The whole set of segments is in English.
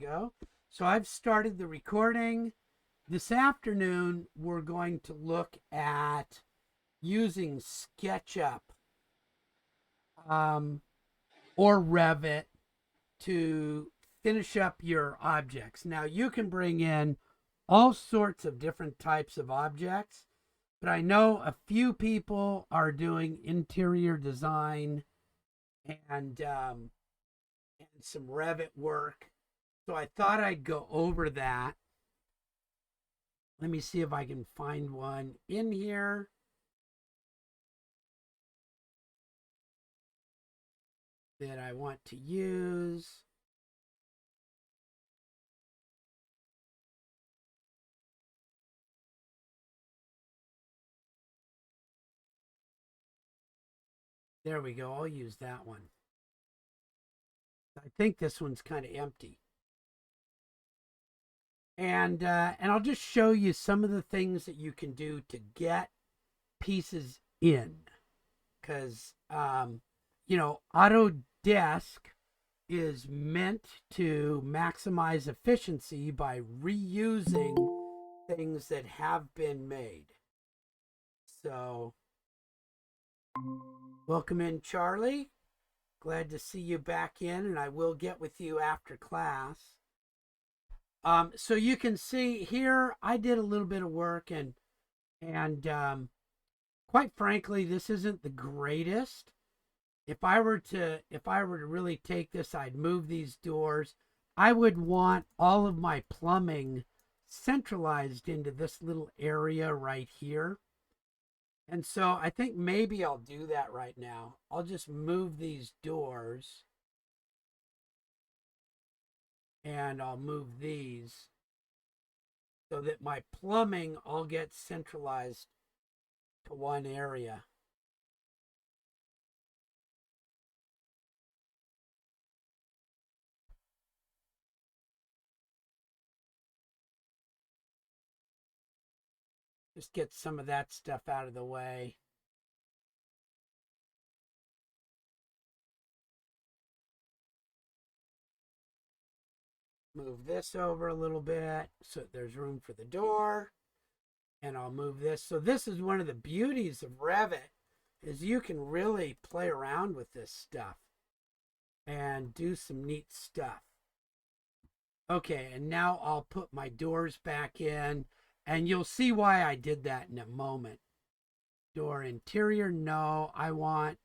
go. So I've started the recording. This afternoon, we're going to look at using SketchUp or Revit to finish up your objects. Now, you can bring in all sorts of different types of objects, but I know a few people are doing interior design and some Revit work. So I thought I'd go over that. Let me see if I can find one in here. That I want to use. There we go. I'll use that one. I think this one's kind of empty. And I'll just show you some of the things that you can do to get pieces in. Because, Autodesk is meant to maximize efficiency by reusing things that have been made. So, welcome in, Charlie. Glad to see you back in, and I will get with you after class. So you can see here, I did a little bit of work, and quite frankly, this isn't the greatest. If I were to really take this, I'd move these doors. I would want all of my plumbing centralized into this little area right here. And so I think maybe I'll do that right now. I'll just move these doors. And I'll move these so that my plumbing all gets centralized to one area. Just get some of that stuff out of the way. Move this over a little bit so there's room for the door. And I'll move this. So this is one of the beauties of Revit, is you can really play around with this stuff and do some neat stuff. Okay, and now I'll put my doors back in, and you'll see why I did that in a moment. Door interior, no, I want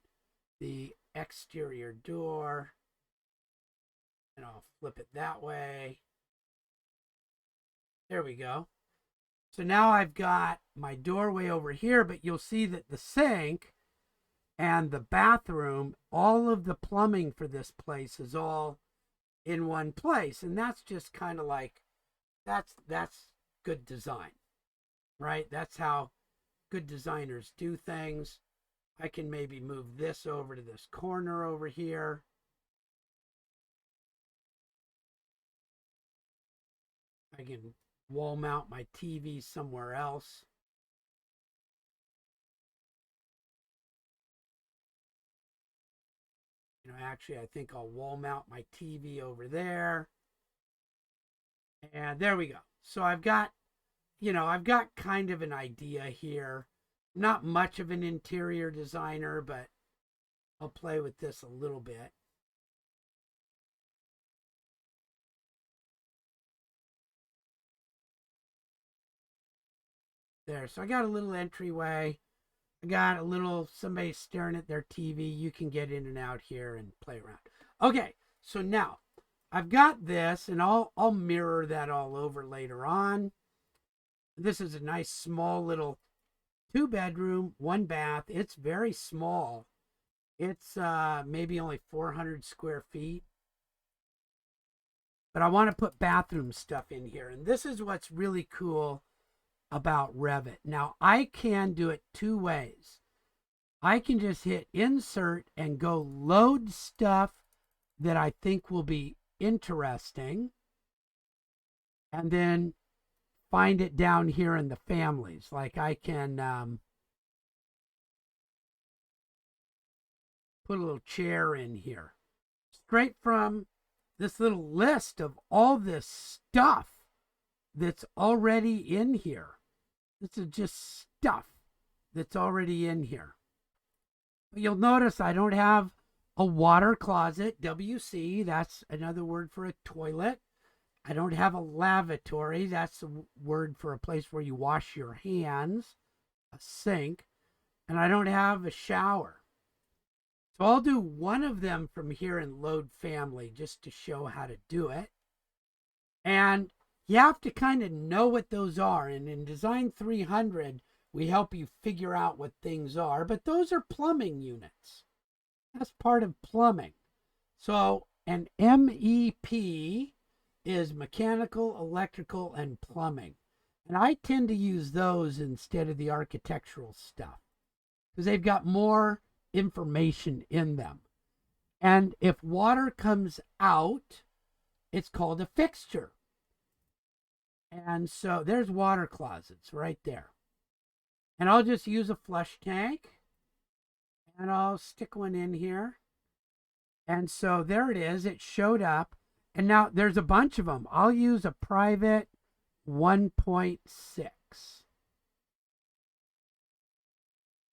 the exterior door. And I'll flip it that way. There we go. So now I've got my doorway over here, but you'll see that the sink and the bathroom, all of the plumbing for this place is all in one place. And that's just kind of like, that's good design, right? That's how good designers do things. I can maybe move this over to this corner over here. I can wall mount my TV somewhere else. Actually, I think I'll wall mount my TV over there. And there we go. So I've got kind of an idea here. Not much of an interior designer, but I'll play with this a little bit. There, so I got a little entryway. I got a little somebody staring at their TV. You can get in and out here and play around. Okay, so now I've got this, and I'll mirror that all over later on. This is a nice small little 2-bedroom, 1-bath. It's very small. It's maybe only 400 square feet. But I want to put bathroom stuff in here, and this is what's really cool about Revit. Now, I can do it two ways. I can just hit insert and go load stuff that I think will be interesting, and then find it down here in the families. Like I can put a little chair in here straight from this little list of all this stuff that's already in here. This is just stuff that's already in here. But you'll notice I don't have a water closet, WC, that's another word for a toilet. I don't have a lavatory, that's a word for a place where you wash your hands, a sink, and I don't have a shower. So I'll do one of them from here in Load Family just to show how to do it. And you have to kind of know what those are. And in Design 300, we help you figure out what things are. But those are plumbing units. That's part of plumbing. So an MEP is mechanical, electrical, and plumbing. And I tend to use those instead of the architectural stuff because they've got more information in them. And if water comes out, it's called a fixture. And so there's water closets right there. And I'll just use a flush tank and I'll stick one in here. And so there it is. It showed up. And now there's a bunch of them. I'll use a private 1.6.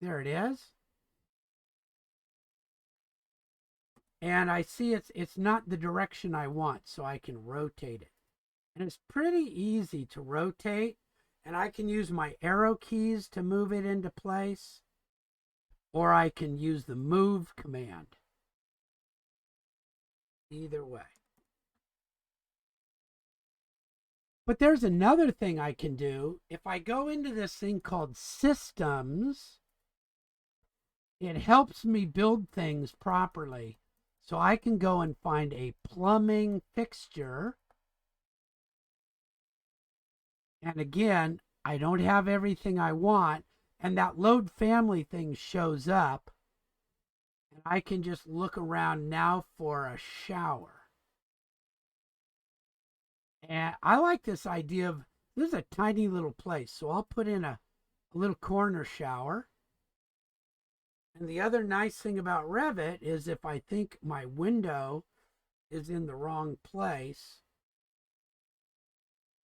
There it is. And I see it's not the direction I want, so I can rotate it. And it's pretty easy to rotate. And I can use my arrow keys to move it into place. Or I can use the move command. Either way. But there's another thing I can do. If I go into this thing called Systems, it helps me build things properly. So I can go and find a plumbing fixture. And again, I don't have everything I want. And that Load Family thing shows up. And I can just look around now for a shower. And I like this idea of, this is a tiny little place. So I'll put in a little corner shower. And the other nice thing about Revit is if I think my window is in the wrong place,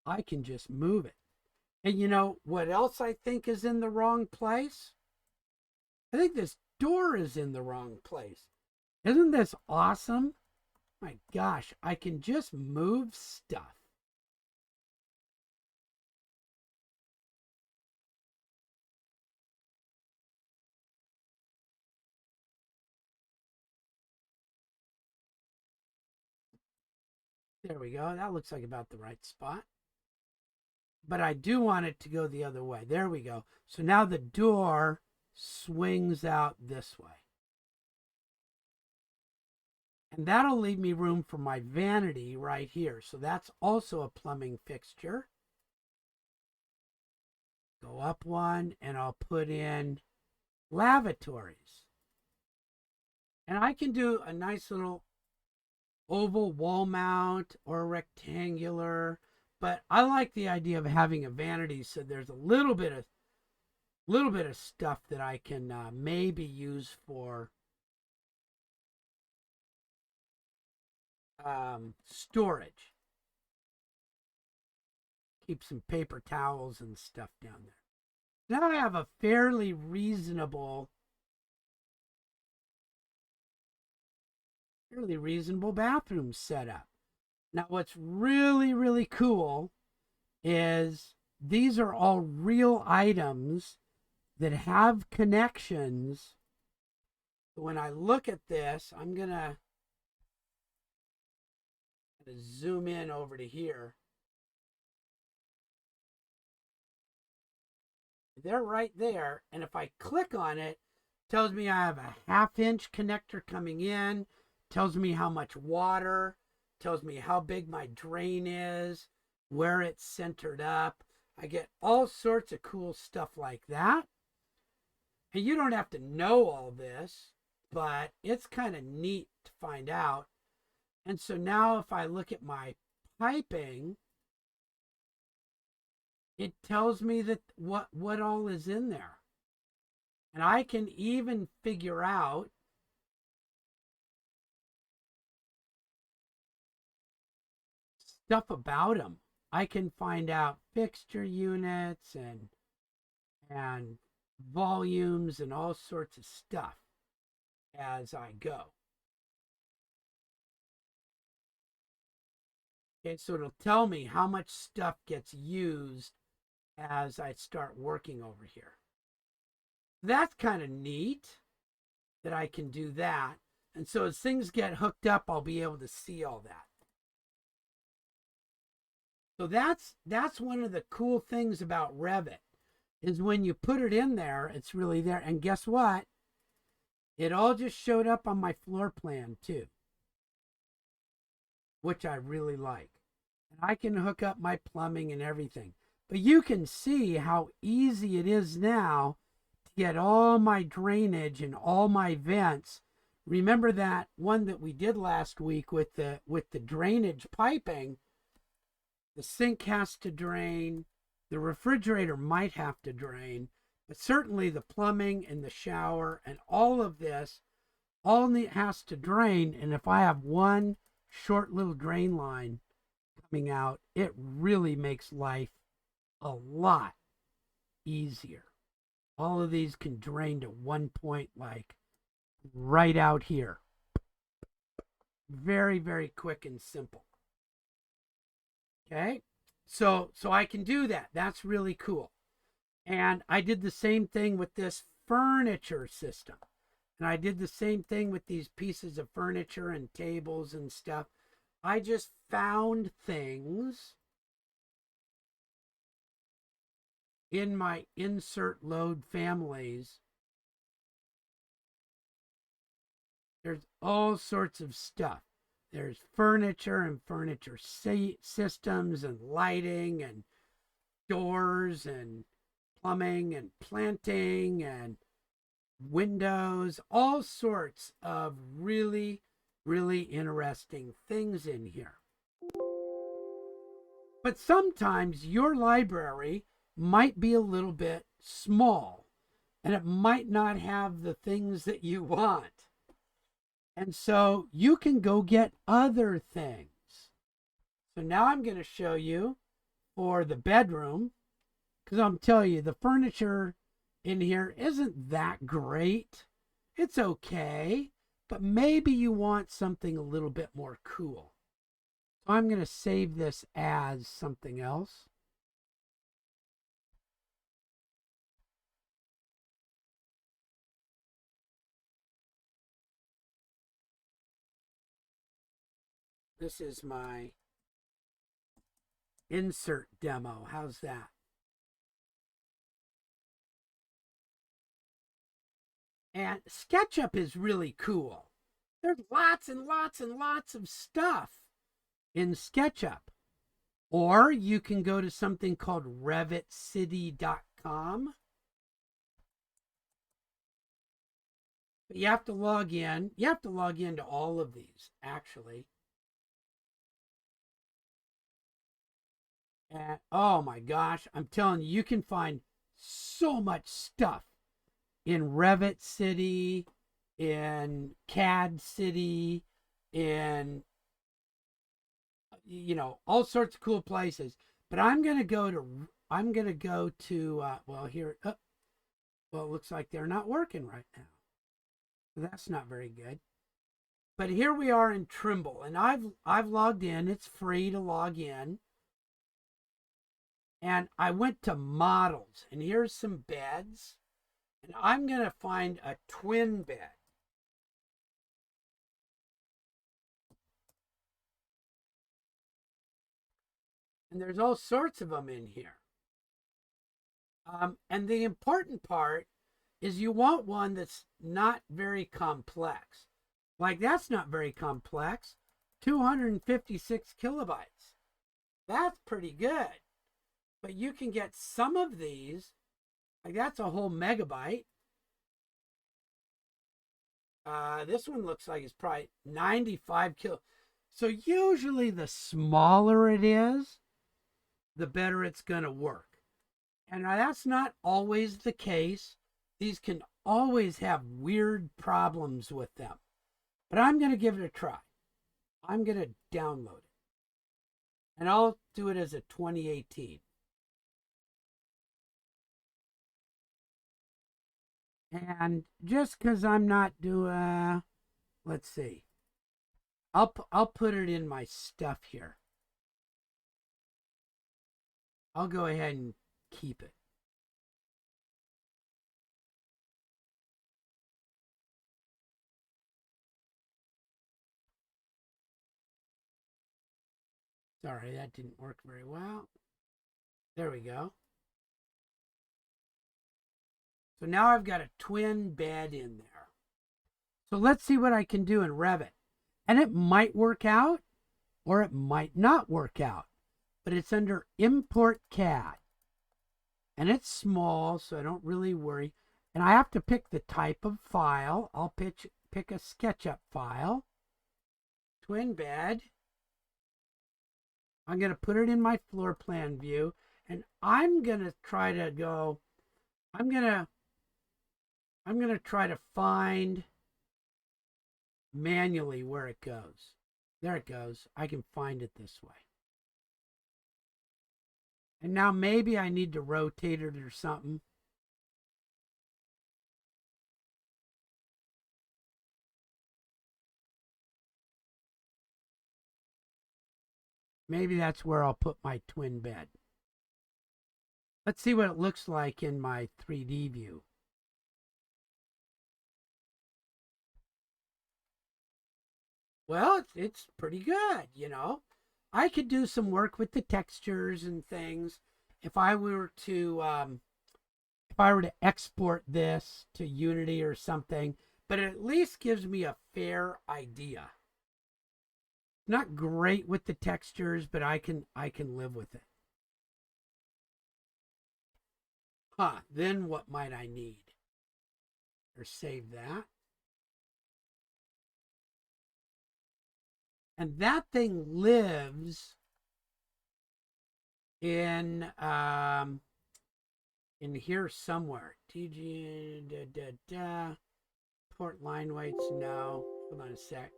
I can just move it. And you know what else I think is in the wrong place? I think this door is in the wrong place. Isn't this awesome? My gosh, I can just move stuff. There we go. That looks like about the right spot. But I do want it to go the other way. There we go. So now the door swings out this way. And that'll leave me room for my vanity right here. So that's also a plumbing fixture. Go up one and I'll put in lavatories. And I can do a nice little oval wall mount or rectangular, but I like the idea of having a vanity so there's a little bit of stuff that I can maybe use for storage. Keep some paper towels and stuff down there. Now I have a fairly reasonable bathroom setup. Now what's really, really cool is these are all real items that have connections. When I look at this, I'm gonna zoom in over to here. They're right there, and if I click on it, it tells me I have a 1/2 inch connector coming in, tells me how much water, tells me how big my drain is, where it's centered up. I get all sorts of cool stuff like that. And you don't have to know all this, but it's kind of neat to find out. And so now if I look at my piping, it tells me that what all is in there. And I can even figure out stuff about them. I can find out fixture units and volumes and all sorts of stuff as I go. Okay, so it'll tell me how much stuff gets used as I start working over here. That's kind of neat that I can do that. And so as things get hooked up, I'll be able to see all that. So that's one of the cool things about Revit is when you put it in there, it's really there. And guess what? It all just showed up on my floor plan too, which I really like. And I can hook up my plumbing and everything. But you can see how easy it is now to get all my drainage and all my vents. Remember that one that we did last week with the drainage piping? The sink has to drain. The refrigerator might have to drain. But certainly the plumbing and the shower and all of this all has to drain. And if I have one short little drain line coming out, it really makes life a lot easier. All of these can drain to one point, like right out here. Very, very quick and simple. Okay, so I can do that. That's really cool. And I did the same thing with this furniture system. And I did the same thing with these pieces of furniture and tables and stuff. I just found things in my insert load families. There's all sorts of stuff. There's furniture and furniture systems and lighting and doors and plumbing and planting and windows, all sorts of really, really interesting things in here. But sometimes your library might be a little bit small and it might not have the things that you want. And so you can go get other things. So now I'm going to show you for the bedroom, because I'm telling you, the furniture in here isn't that great. It's okay, but maybe you want something a little bit more cool. So I'm going to save this as something else. This is my insert demo. How's that? And Sketchup is really cool. There's lots and lots and lots of stuff in Sketchup. Or you can go to something called revitcity.com. But you have to log in. You have to log into all of these, actually. And oh my gosh, I'm telling you, you can find so much stuff in Revit City, in CAD City, in, you know, all sorts of cool places. But I'm going to go to, well, here, well, it looks like they're not working right now. So that's not very good. But here we are in Trimble, and I've logged in. It's free to log in. And I went to models, and here's some beds. And I'm going to find a twin bed. And there's all sorts of them in here. And the important part is you want one that's not very complex. Like that's not very complex. 256 kilobytes. That's pretty good. But you can get some of these, like that's a whole megabyte. This one looks like it's probably 95 kilo. So usually the smaller it is, the better it's going to work. And that's not always the case. These can always have weird problems with them. But I'm going to give it a try. I'm going to download it. And and I'll do it as a 2018. And just because I'm not doing, let's see, I'll put it in my stuff here. I'll go ahead and keep it. Sorry, that didn't work very well. There we go. So now I've got a twin bed in there. So let's see what I can do in Revit. And it might work out or it might not work out. But it's under Import CAD. And it's small, so I don't really worry. And I have to pick the type of file. I'll pick a SketchUp file. Twin bed. I'm going to put it in my floor plan view. And I'm going to try to go, I'm going to try to find manually where it goes. There it goes. I can find it this way. And now maybe I need to rotate it or something. Maybe that's where I'll put my twin bed. Let's see what it looks like in my 3D view. Well, it's pretty good, you know. I could do some work with the textures and things if I were to export this to Unity or something, but it at least gives me a fair idea. Not great with the textures, but I can live with it. Then what might I need? Or save that. And that thing lives in here somewhere. TG port line weights, no. Hold on a sec.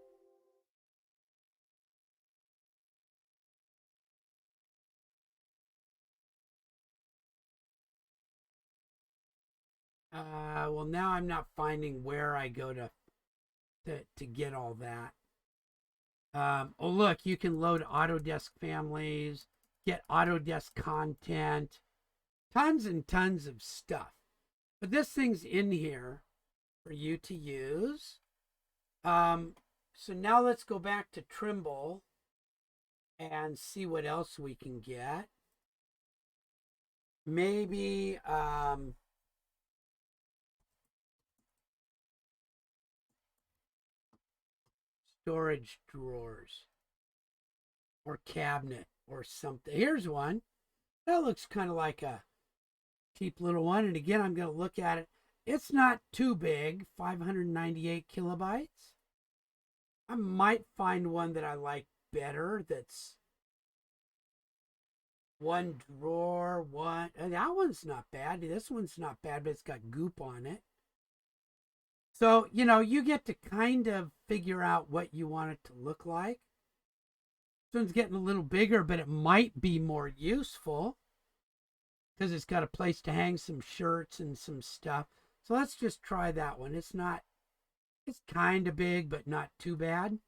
Well, now I'm not finding where I go to get all that. Oh, look, you can load Autodesk families, get Autodesk content, tons and tons of stuff. But this thing's in here for you to use. So now let's go back to Trimble and see what else we can get. Maybe storage drawers or cabinet or something. Here's one. That looks kind of like a cheap little one. And again, I'm going to look at it. It's not too big, 598 kilobytes. I might find one that I like better that's one drawer, one. And that one's not bad. This one's not bad, but it's got goop on it. So, you know, you get to kind of figure out what you want it to look like. This one's getting a little bigger, but it might be more useful because it's got a place to hang some shirts and some stuff. So let's just try that one. It's kind of big, but not too bad.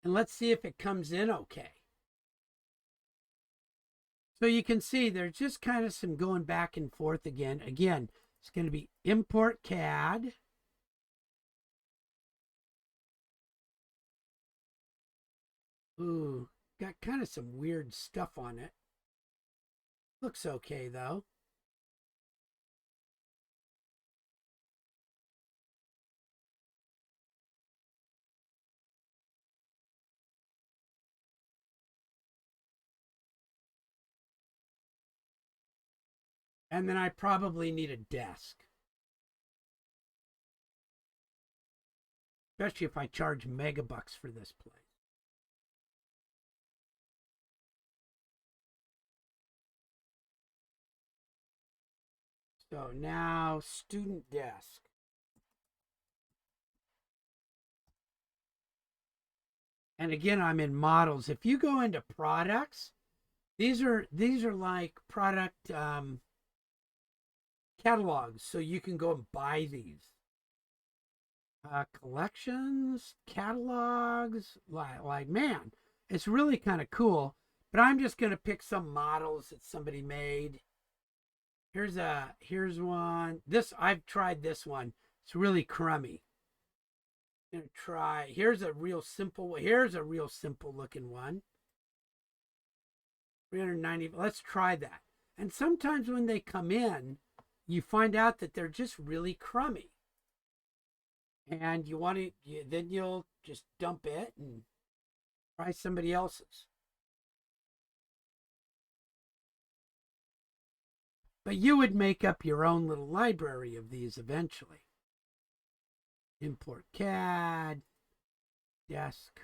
And let's see if it comes in okay. So you can see there's just kind of some going back and forth again. Again, it's going to be import CAD. Ooh, got kind of some weird stuff on it. Looks okay though. And then I probably need a desk. Especially if I charge megabucks for this place. So now student desk. And again, I'm in models. If you go into products, these are like product catalogs, so you can go and buy these. Collections, catalogs, like man, it's really kind of cool. But I'm just gonna pick some models that somebody made. Here's one. This I've tried this one. It's really crummy. I'm gonna try. Here's a real simple looking one. 390. Let's try that. And sometimes when they come in, you find out that they're just really crummy. And then you'll just dump it and try somebody else's. But you would make up your own little library of these eventually. Import CAD, desk.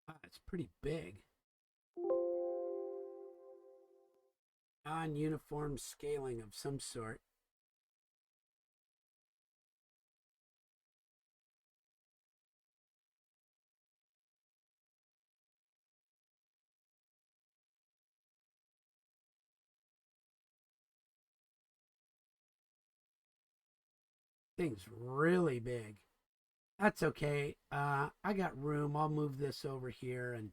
Wow, it's pretty big. Non-uniform scaling of some sort. Thing's really big. That's okay. I got room. I'll move this over here and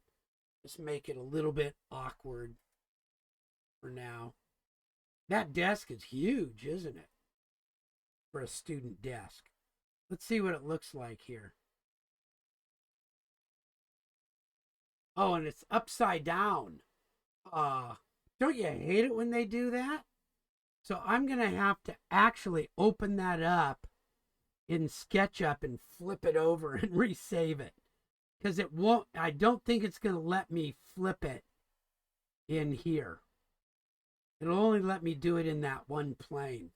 just make it a little bit awkward for now. That desk is huge, isn't it? For a student desk. Let's see what it looks like here. Oh, and it's upside down. Don't you hate it when they do that? So I'm going to have to actually open that up in SketchUp and flip it over and resave it. Because it won't, I don't think it's going to let me flip it in here. It'll only let me do it in that one plane.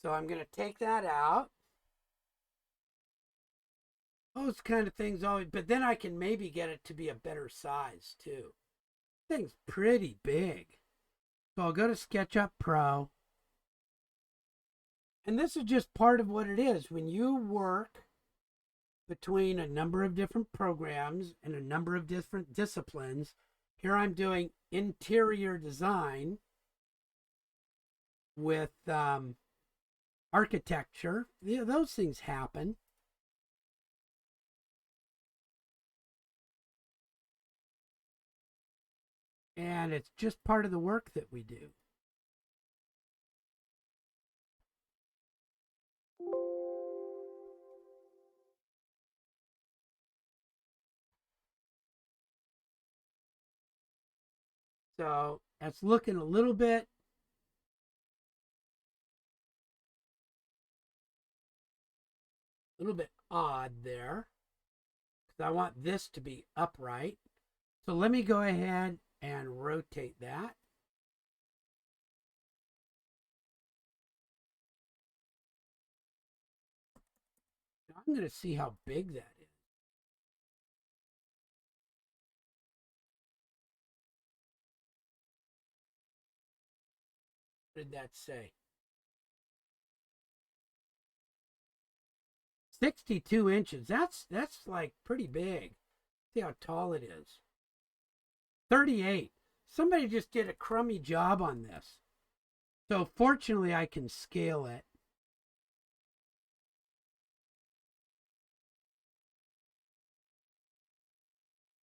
So I'm going to take that out. Those kind of things always, but then I can maybe get it to be a better size too. Thing's pretty big. So I'll go to SketchUp Pro. And this is just part of what it is. When you work between a number of different programs and a number of different disciplines, here I'm doing interior design with architecture. Yeah, those things happen. And it's just part of the work that we do. So that's looking a little bit odd there, because I want this to be upright. So let me go ahead and rotate that. I'm going to see how big that is. What did that say? 62 inches. That's like pretty big. See how tall it is. 38. Somebody just did a crummy job on this. So fortunately I can scale it.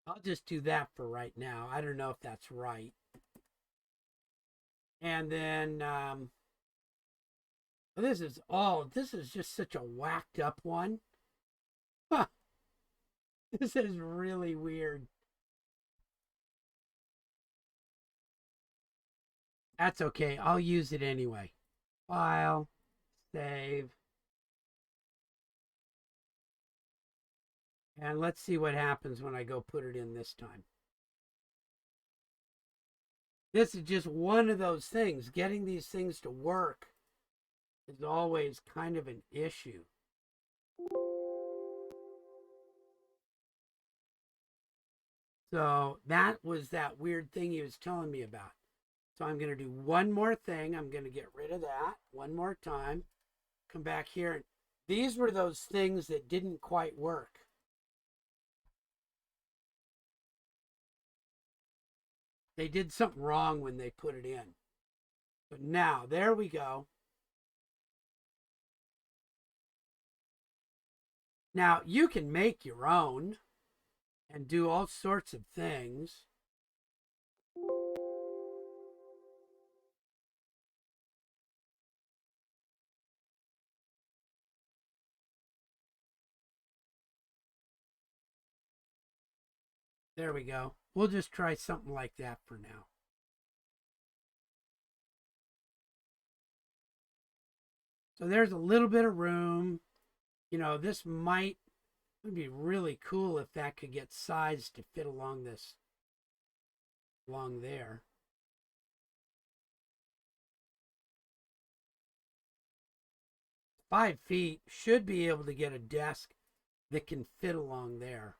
I'll just do that for right now. I don't know if that's right. And then this is just such a whacked up one. Huh. This is really weird. That's okay. I'll use it anyway. File, save. And let's see what happens when I go put it in this time. This is just one of those things. Getting these things to work is always kind of an issue. So that was that weird thing he was telling me about. So I'm going to do one more thing. I'm going to get rid of that one more time. Come back here. These were those things that didn't quite work. They did something wrong when they put it in. But now, there we go. Now, you can make your own and do all sorts of things. There we go. We'll just try something like that for now. So there's a little bit of room. You know, this would be really cool if that could get sized to fit along there. Five feet should be able to get a desk that can fit along there.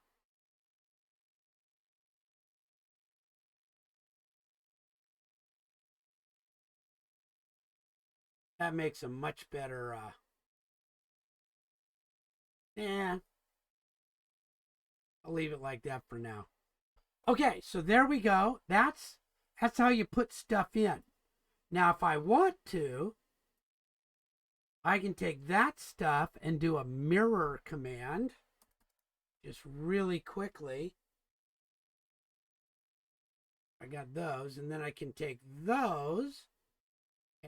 That makes a much better, yeah, I'll leave it like that for now. Okay, so there we go. That's how you put stuff in. Now, if I want to, I can take that stuff and do a mirror command just really quickly. I got those, and then I can take those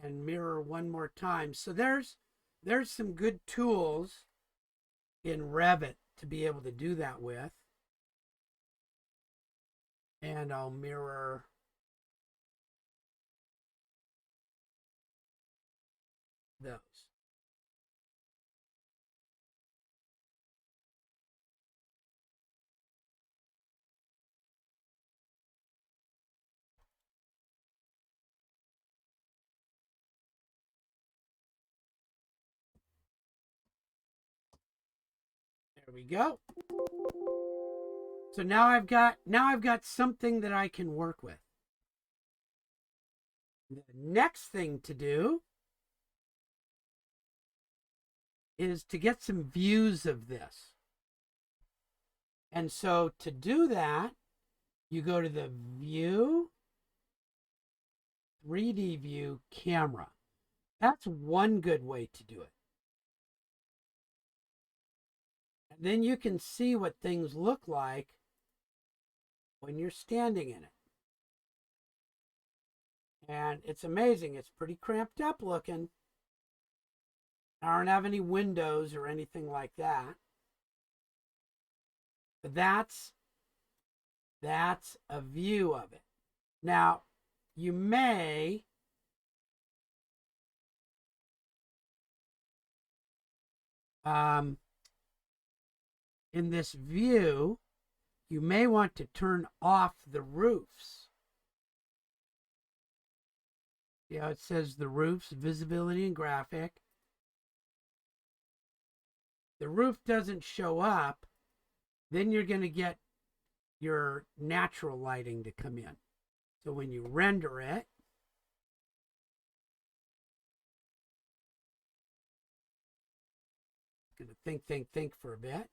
and mirror one more time. So there's some good tools in Revit to be able to do that with. And I'll mirror those. There we go. So now I've got something that I can work with. The next thing to do is to get some views of this. And so to do that, you go to the View, 3D View, Camera. That's one good way to do it. And then you can see what things look like when you're standing in it. And it's amazing. It's pretty cramped up looking. I don't have any windows or anything like that. But that's a view of it. Now, you may in this view, you may want to turn off the roofs. Yeah, it says the roofs, visibility and graphic. The roof doesn't show up, then you're going to get your natural lighting to come in. So when you render it, it's going to think for a bit.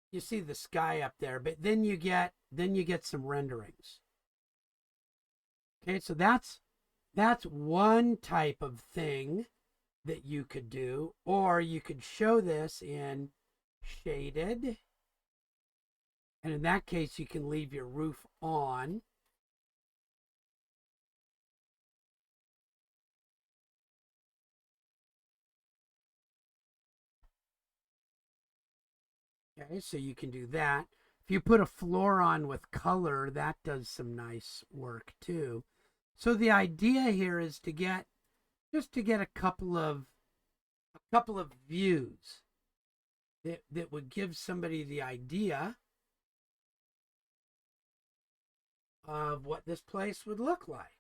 You see the sky up there, but then you get some renderings. Okay, so that's one type of thing that you could do, or you could show this in shaded, and in that case you can leave your roof on. Okay, so you can do that. If you put a floor on with color, that does some nice work too. So the idea here is to get a couple of views that would give somebody the idea of what this place would look like.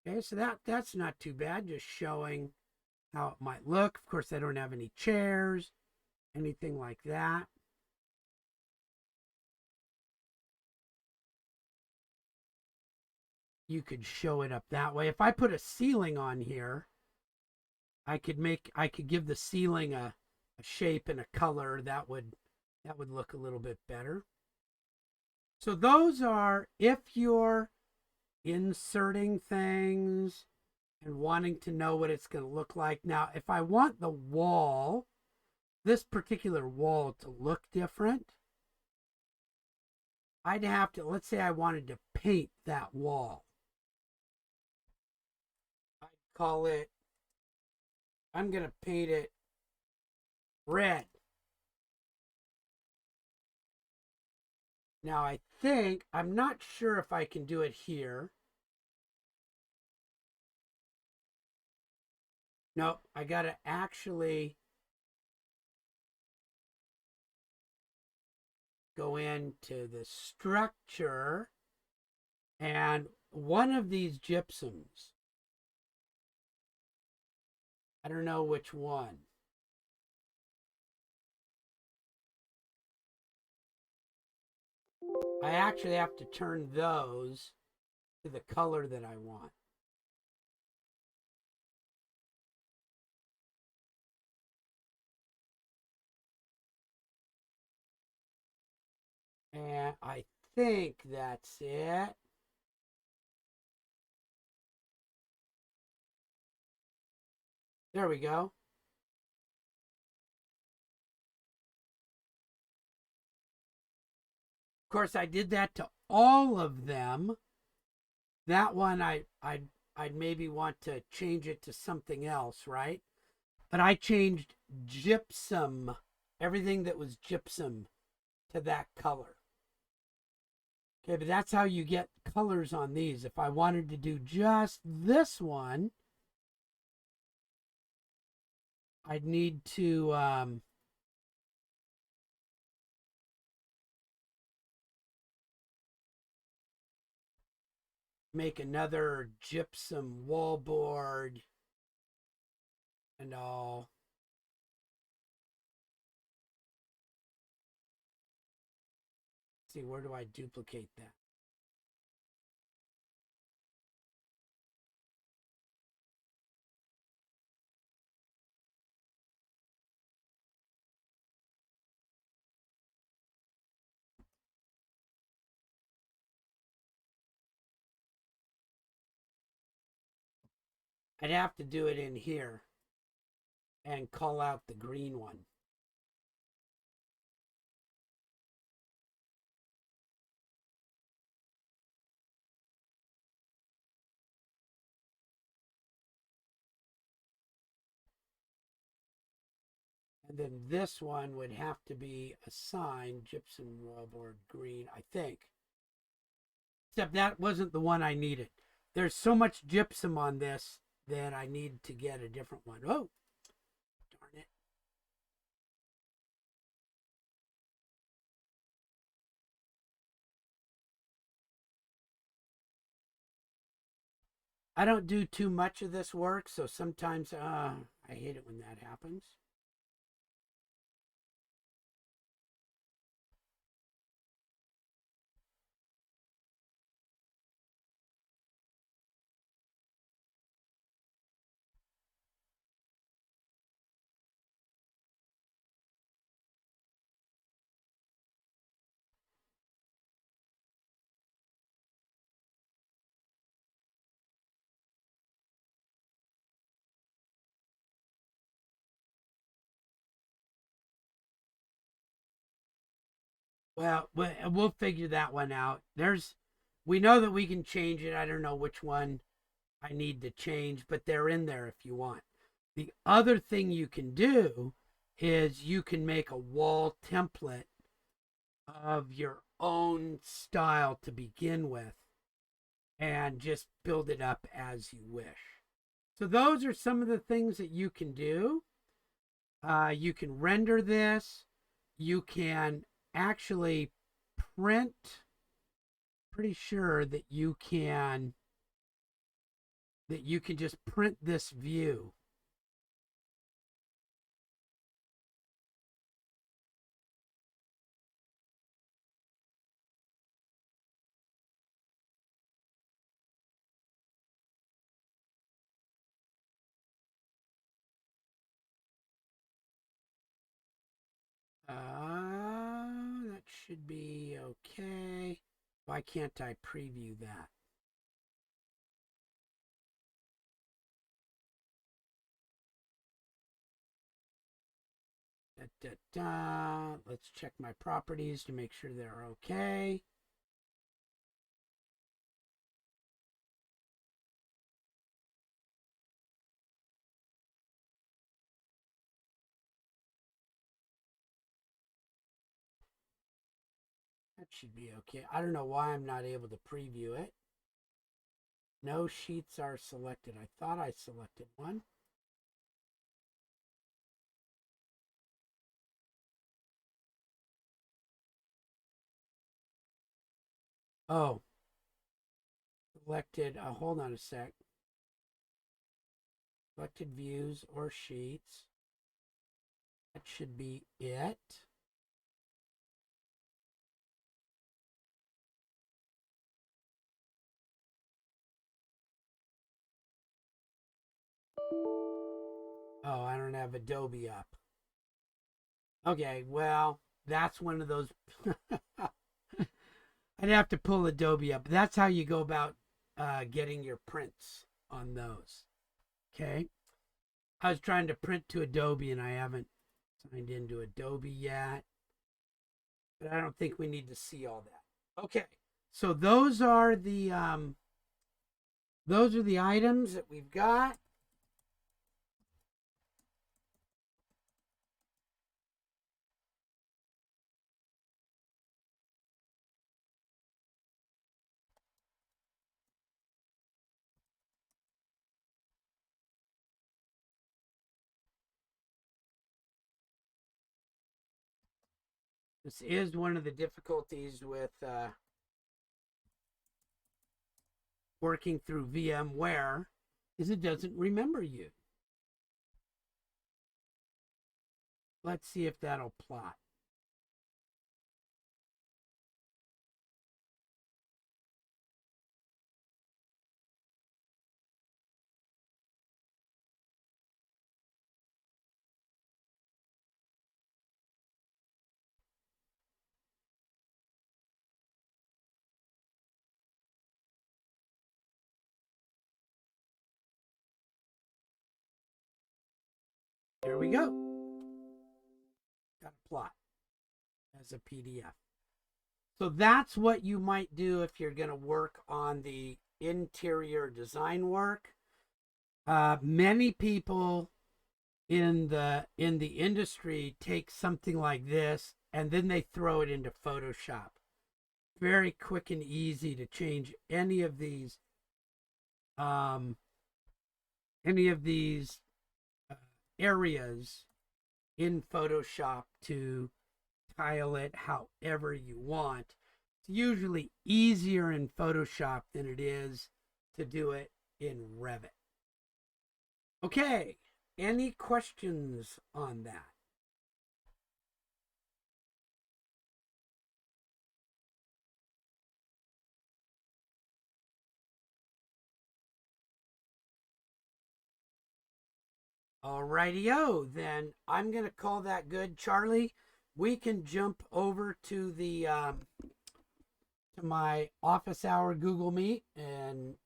Okay, so that's not too bad, just showing how it might look. Of course, I don't have any chairs, anything like that. You could show it up that way. If I put a ceiling on here, I could give the ceiling a shape and a color that would look a little bit better. So those are, if you're inserting things and wanting to know what it's going to look like. Now, if I want the wall, this particular wall, to look different, I'd have to, let's say I wanted to paint that wall. I'd call it, I'm going to paint it red. Now I think, I'm not sure if I can do it here. Nope, I got to actually go into the structure, and one of these gypsums, I don't know which one. I actually have to turn those to the color that I want. And I think that's it. There we go. Of course, I did that to all of them. That one, I'd maybe want to change it to something else, right? But I changed gypsum, everything that was gypsum, to that color. Okay, but that's how you get colors on these. If I wanted to do just this one, I'd need to make another gypsum wallboard and all. Let's see, where do I duplicate that? I'd have to do it in here and call out the green one. And then this one would have to be assigned gypsum wallboard green, I think. Except that wasn't the one I needed. There's so much gypsum on this that I need to get a different one. Oh, darn it. I don't do too much of this work, so sometimes I hate it when that happens. Well, we'll figure that one out. We know that we can change it. I don't know which one I need to change, but they're in there if you want. The other thing you can do is you can make a wall template of your own style to begin with and just build it up as you wish. So those are some of the things that you can do. You can render this. You can actually print. Pretty sure that you can just print this view. That should be okay. Why can't I preview that? Let's check my properties to make sure they're okay. That should be okay. I don't know why I'm not able to preview it. No sheets are selected. I thought I selected one. Oh, selected. Hold on a sec. Selected views or sheets. That should be it. Oh, I don't have Adobe up. Okay, well, that's one of those. I'd have to pull Adobe up. That's how you go about getting your prints on those. Okay. I was trying to print to Adobe and I haven't signed into Adobe yet. But I don't think we need to see all that. Okay. So those are the items that we've got. This is one of the difficulties with working through VMware is it doesn't remember you. Let's see if that'll plot. There we go. Got a plot as a PDF. So that's what you might do if you're going to work on the interior design work. Many people in the industry take something like this and then they throw it into Photoshop. Very quick and easy to change any of these areas in Photoshop to tile it however you want. It's usually easier in Photoshop than it is to do it in Revit. Okay, any questions on that? Alrighty-o, then I'm going to call that good. Charlie, we can jump over to the to my office hour Google Meet and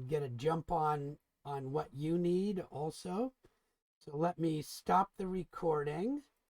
get a jump on what you need also. So let me stop the recording.